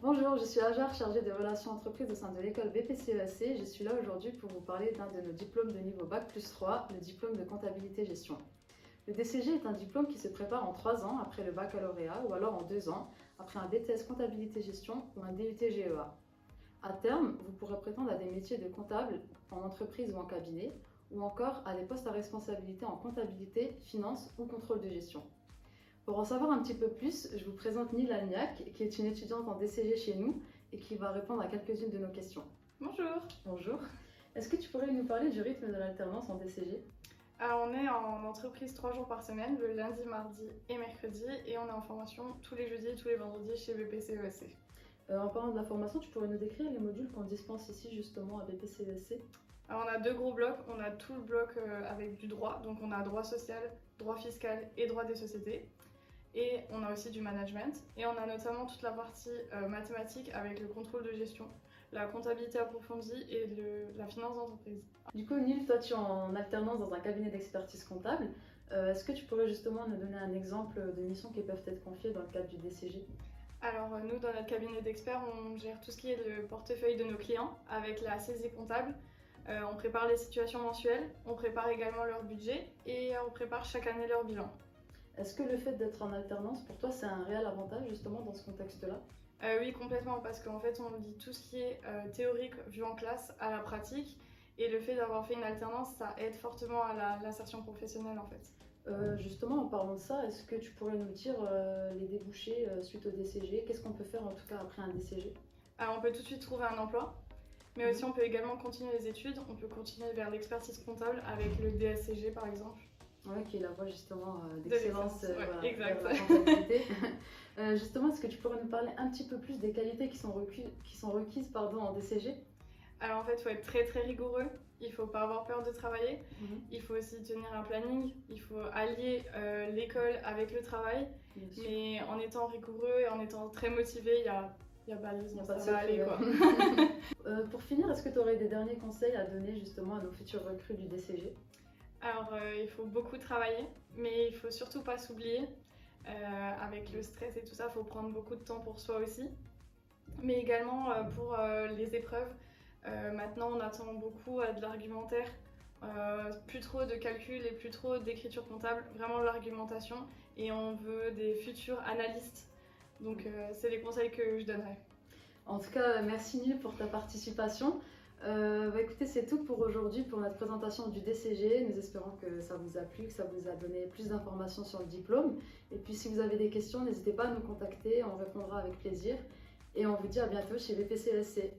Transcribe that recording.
Bonjour, je suis Hajar, chargée des relations entreprises au sein de l'école BPCESC. Je suis là aujourd'hui pour vous parler d'un de nos diplômes de niveau Bac+3, le diplôme de comptabilité gestion. Le DCG est un diplôme qui se prépare en 3 ans après le baccalauréat ou alors en 2 ans après un BTS comptabilité gestion ou un DUT GEA. À terme, vous pourrez prétendre à des métiers de comptable en entreprise ou en cabinet ou encore à des postes à responsabilité en comptabilité, finance ou contrôle de gestion. Pour en savoir un petit peu plus, je vous présente Nil Alniak, qui est une étudiante en DCG chez nous et qui va répondre à quelques-unes de nos questions. Bonjour. Bonjour. Est-ce que tu pourrais nous parler du rythme de l'alternance en DCG? Alors on est en entreprise 3 jours par semaine, le lundi, mardi et mercredi, et on est en formation tous les jeudis et tous les vendredis chez BPCESC. En parlant de la formation, tu pourrais nous décrire les modules qu'on dispense ici justement à BPCESC? Alors on a 2 gros blocs, on a tout le bloc avec du droit, donc on a droit social, droit fiscal et droit des sociétés. Et on a aussi du management, et on a notamment toute la partie mathématique avec le contrôle de gestion, la comptabilité approfondie et la finance d'entreprise. Du coup, Nil, toi tu es en alternance dans un cabinet d'expertise comptable. Est-ce que tu pourrais justement nous donner un exemple de missions qui peuvent être confiées dans le cadre du DCG? Alors nous, dans notre cabinet d'experts, on gère tout ce qui est le portefeuille de nos clients avec la saisie comptable. On prépare les situations mensuelles, on prépare également leur budget et on prépare chaque année leur bilan. Est-ce que le fait d'être en alternance, pour toi, c'est un réel avantage justement dans ce contexte-là? Oui, complètement, parce qu'en fait, on lit tout ce qui est théorique vu en classe à la pratique. Et le fait d'avoir fait une alternance, ça aide fortement à l'insertion professionnelle en fait. Justement, en parlant de ça, est-ce que tu pourrais nous dire les débouchés suite au DCG? Qu'est-ce qu'on peut faire en tout cas après un DCG? Alors on peut tout de suite trouver un emploi, mais aussi on peut également continuer les études. On peut continuer vers l'expertise comptable avec le DSCG par exemple. Ouais, qui est la voie justement d'excellence ouais, voilà, exact. vers la comptabilité. Justement, est-ce que tu pourrais nous parler un petit peu plus des qualités qui sont requises en DCG? Alors en fait, il faut être très très rigoureux, il ne faut pas avoir peur de travailler, il faut aussi tenir un planning, il faut allier l'école avec le travail, mais en étant rigoureux et en étant très motivé, il y a pas de pas de ça va aller quoi. Pour finir, est-ce que tu aurais des derniers conseils à donner justement à nos futurs recrues du DCG? Alors il faut beaucoup travailler, mais il faut surtout pas s'oublier. Avec le stress et tout ça, il faut prendre beaucoup de temps pour soi aussi, mais également pour les épreuves. Maintenant, on attend beaucoup de l'argumentaire, plus trop de calcul et plus trop d'écriture comptable, vraiment l'argumentation, et on veut des futurs analystes. Donc, c'est les conseils que je donnerais. En tout cas, merci Nil pour ta participation. Écoutez, c'est tout pour aujourd'hui, pour notre présentation du DCG. Nous espérons que ça vous a plu, que ça vous a donné plus d'informations sur le diplôme. Et puis si vous avez des questions, n'hésitez pas à nous contacter, on répondra avec plaisir. Et on vous dit à bientôt chez BPCESC.